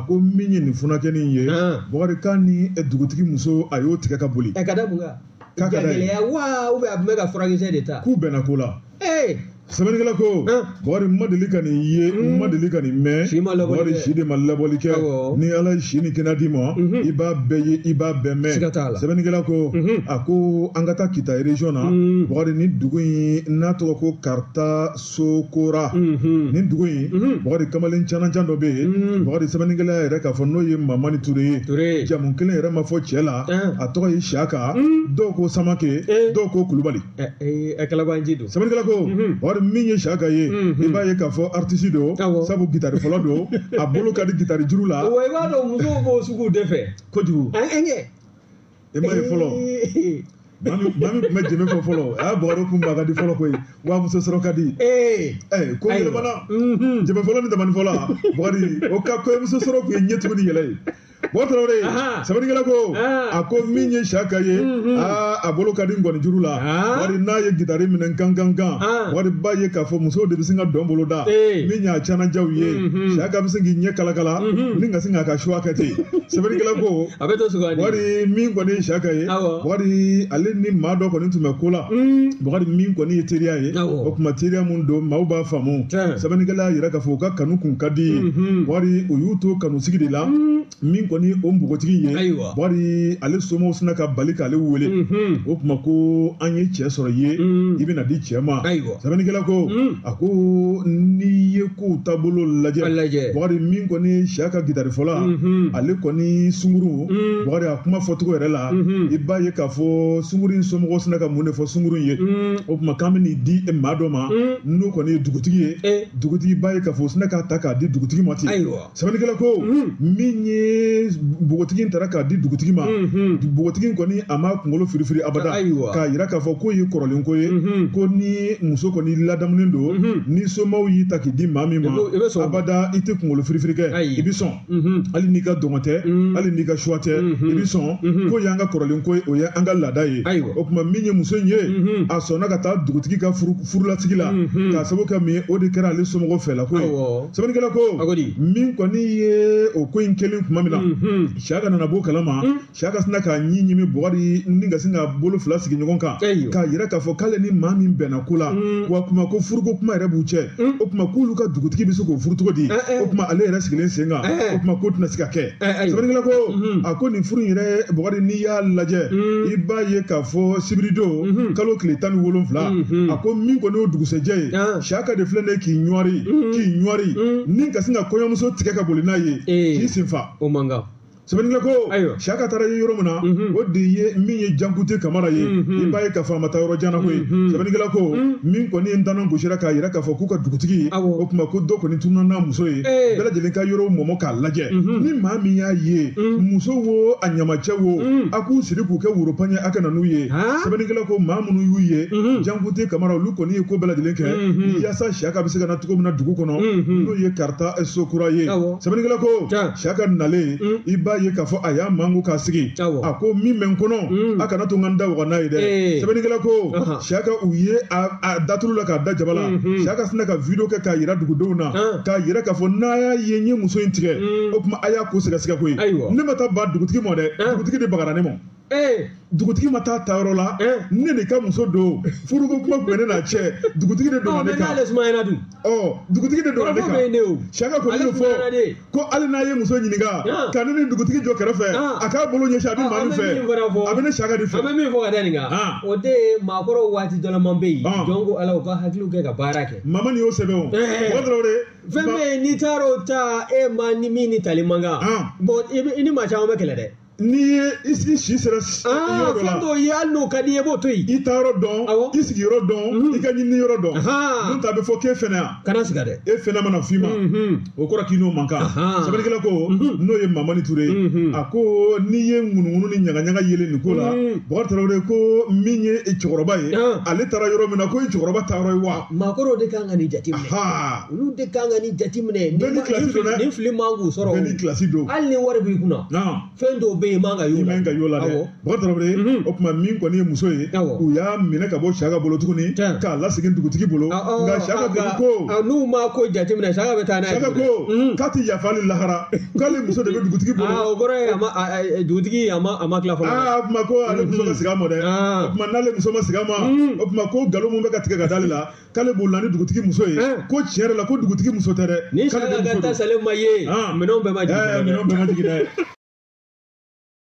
ko min ye nin funakenin ye Bokari kan ni dugutigi muso a y'o tigɛ ka boli ka da mun kan gɛlɛya wa ou bien a tun bɛ ka furakisɛ de ta k'u bɛnna ko la sɛbɛnnikɛla ko Bokari ma deli ka nin ye ma deli ka nin mɛn Bokari si de ma labɔli kɛ ni Ala ye si ni kɛnɛ d'i ma i b'a bɛɛ ye i b'a bɛɛ mɛn sɛbɛnnikɛla ko a ko an ka taa Kita région na Bokari ni dugu in n'a tɔgɔ ko Karta Sokora nin dugu in Bokari kamalen canan dɔ bɛ yen Bokari sɛbɛnnikɛla yɛrɛ k'a fɔ n'o ye Mamani Ture jamu kelen yɛrɛ ma fɔ cɛ la a tɔgɔ ye Siyaka dɔw ko Samake dɔw ko Kulubali sɛbɛnnikɛla ko min ye Siyaka ye i b'a ye k'a fɔ artiste don sabu gitari fɔlɔ don a bolo ka di gitari juru la wa i b'a dɔn musow b'o sugu de fɛ kojugu i m'a ye fɔlɔ maa min tun bɛ jɛmɛ fɔ fɔlɔ a y'a Bokari kun b'a ka di fɔlɔ koyi wa muso sɔrɔ ka di ko yɛlɛmana jɛmɛ fɔlɔ ni damani fɔlɔ Bokari o ka kɔɲɔmuso sɔrɔ kun ye ɲɛtugu ni yɛlɛ ye Bokari sɛbɛnnikɛla ko a ko min ye Siyaka ye a bolo ka di ngɔni juru la Bokari n'a ye gitari minɛ kan Bokari b'a ye k'a fɔ musow de bɛ sin ka dɔn bolo da min y'a cananjaw ye Siyaka bɛ sin k'i ɲɛ kalakala ni ka sin k'a ka choix kɛ ten sɛbɛnnikɛla ko Bokari min kɔni ye Siyaka ye Bokari ale ni maa dɔ kɔni tun bɛ ko la Bokari min kɔni ye teriya ye o tuma teriya mun don maaw b'a faamu sɛbɛnnikɛla yɛrɛ k'a fɔ u ka kanu kun ka di Bokari u y'u to kanu sigi de la min kɔni o npogotigi ye Bokari ale somɔgɔw sina ka bali k'ale wele o tuma ko an ye cɛ sɔrɔ ye i bɛna di cɛ ma sɛbɛnnikɛla ko a ko n'i ye kow taabolo lajɛ Bokari min kɔni Siyaka gitari fɔla ale kɔni sunguru Bokari a kuma fɔcogo yɛrɛ la i b'a ye k'a fɔ sunguru in somɔgɔw sina ka mun de fɔ sunguru ye o tuma k'an bɛ nin di maa dɔ ma n'o kɔni ye dugutigi ye dugutigi b'a ye k'a fɔ o sina k'a ta k'a di dugutigi ma ten sɛbɛnnikɛla ko min ye bogotigi taara k'a di dugutigi ma bogotigi kɔni a ma kunkolo firifiri abada k'a jira k'a fɔ ko ye kɔrɔlen ko ye ko ni muso kɔni ladamunen don ni somɔgɔw y'i ta k'i di maa min ma abada i tɛ kunkolo firifiri kɛ i bɛ sɔn hali n'i ka dɔngɔ tɛ hali n'i ka choix tɛ i bɛ sɔn ko y'an ka kɔrɔlen ko ye o ye an ka laada ye o tuma min ye muso in ye a sɔnna ka taa dugutigi ka furulasigi la k'a sababu kɛ min ye o de kɛra ale somɔgɔw fɛla ko ye sɛbɛnnikɛla ko min kɔni ye o ko in kelen tuma min na Siyaka nana bɔ kalama Siyaka sina k'a ɲimi Bokari ni ka sin ka bolo fila sigi ɲɔgɔn kan k'a jira k'a fɔ k'ale ni maa min bɛnna ko la wa kuma ko furuko kuma yɛrɛ b'u cɛ o kuma k'olu ka dugutigi bɛ se k'o furu cogo di o kuma ale yɛrɛ sigilen sen kan o kuma k'o tɛna se ka kɛ sɛbɛnnikɛla ko a ko nin furu in yɛrɛ Bokari n'i y'a lajɛ i b'a ye k'a fɔ sibiridon kalo tile 17 a ko min kɔni y'o dugusɛjɛ ye Siyaka de filɛ ne k'i ɲuwari ni ka sin ka kɔɲɔmuso tigɛ ka boli n'a ye k'i senfa sɛbɛnnikɛla ko Siyaka taara ye yɔrɔ min na o de ye min ye Jankute Kamara ye i b'a ye k'a fɔ a ma taa yɔrɔ janna koyi sɛbɛnnikɛla ko min kɔni ye ntanan gosira k'a jira k'a fɔ k'u ka dugutigi o tuma ko dɔ kɔni tununa n'a muso ye bɛɛ lajɛlen ka yɔrɔw mɔmɔ k'a lajɛ ni maa min y'a ye muso wo a ɲamacɛ wo a k'u siri k'u kɛ woropan ye a ka na n'u ye sɛbɛnnikɛla ko maa minnu y'u ye Jankute Kamara olu kɔni ye ko bɛɛ lajɛlen kɛ yaasa Siyaka bɛ se ka na cogo min na dugu kɔnɔ n'o ye Karta Sokora ye sɛbɛnnikɛla ko Siyaka nalen i b'a ye k'a fɔ a y'a mangu k'a sigi a ko min bɛ n kɔnɔ a kana to n ka n da waga n'a ye dɛ sɛbɛnnikɛla ko Siyaka u ye a datulu la k'a da jaba la Siyaka sina ka video kɛ k'a jira dugudenw na k'a jira k'a fɔ n'a y'a ye n ye muso in tigɛ o tuma a y'a ko sɛgɛsɛgɛ koyi ne ma taa ba dugutigi ma dɛ dugutigi de bagara ne ma dugutigi ma taa yɔrɔ la ne de ka muso don furuko kuma tun bɛ ne n'a cɛ dugutigi de donna ne kan dugutigi de donna ne kan Siyaka kɔni y'o fɔ ko hali n'a ye muso ɲininka ka ne ni dugutigi jɔ kɛrɛfɛ a k'a bolo ɲɛsin a bɛ maa min fɛ a bɛ ne Siyaka de fɛ an bɛ min fɔ ka da nin kan o de ye maakɔrɔw waati dɔlɔman bɛ yen jɔn ko Ala u ka hakiliw kɛ ka baara kɛ mama nin y'o sɛbɛn o dɔrɔn de fɛn bɛ yen n'i taar'o ta e ma ni min ni tali man kan i ni maa caman bɛ kɛlɛ dɛ n'i ye i si sera yɔrɔ dɔ la fɛn dɔw ye hali n'o ka di i ye i b'o to yen i taa yɔrɔ dɔn i sigi yɔrɔ dɔn i ka ɲinini yɔrɔ dɔn n'o ta a bɛ fɔ k'e fɛnɛ yan kana siga dɛ e fɛnɛ mana f'i ma o kɔrɔ k'i n'o man kan sɛbɛnnikɛla ko n'o ye Mamani Ture a ko n'i ye ŋunuŋunu ni ɲagaɲaga yelen nin ko la Bokari Tarawele ko min ye cɛkɔrɔba ye ale taara yɔrɔ min na ko ye cɛkɔrɔba taa yɔrɔ ye wa maakɔrɔw de kan ka nin jateminɛ olu de kan ka nin jateminɛ bɛɛ ni kilasi don dɛ nin fili man k'u sɔrɔ bɛɛ ni kilasi don hali ni wari b'i kunna fɛn dɔw bɛ yen i man ka y'o la. I man ka y'o la dɛ. Bɔgɔ Tarawele o tuma min kɔni ye muso ye u y'a minɛ ka bɔ Saka bolo tuguni k'a lasegin dugutigi bolo nka Saka ko n'u ma ko jateminɛ Saka bɛ taa n'a ye. Saka ko k'a tɛ yafa hali lahara k'ale muso de bɛ dugutigi bolo. O kɔrɔ ye dugutigi a ma tila fɔlɔ. O tuma ko ale muso ka segin a ma dɛ. O tuma n'ale muso ma segin a ma o tuma ko nkalon min bɛ ka tigɛ ka d'ale la k'ale b'o la ni dugutigi muso ye ko tiɲɛ yɛrɛ la ko dugutigi muso tɛ dɛ. Ni Saka ka taa salen ma ye minɛnw bɛɛ ma jigin. Minɛnw bɛɛ ma jigin dɛ.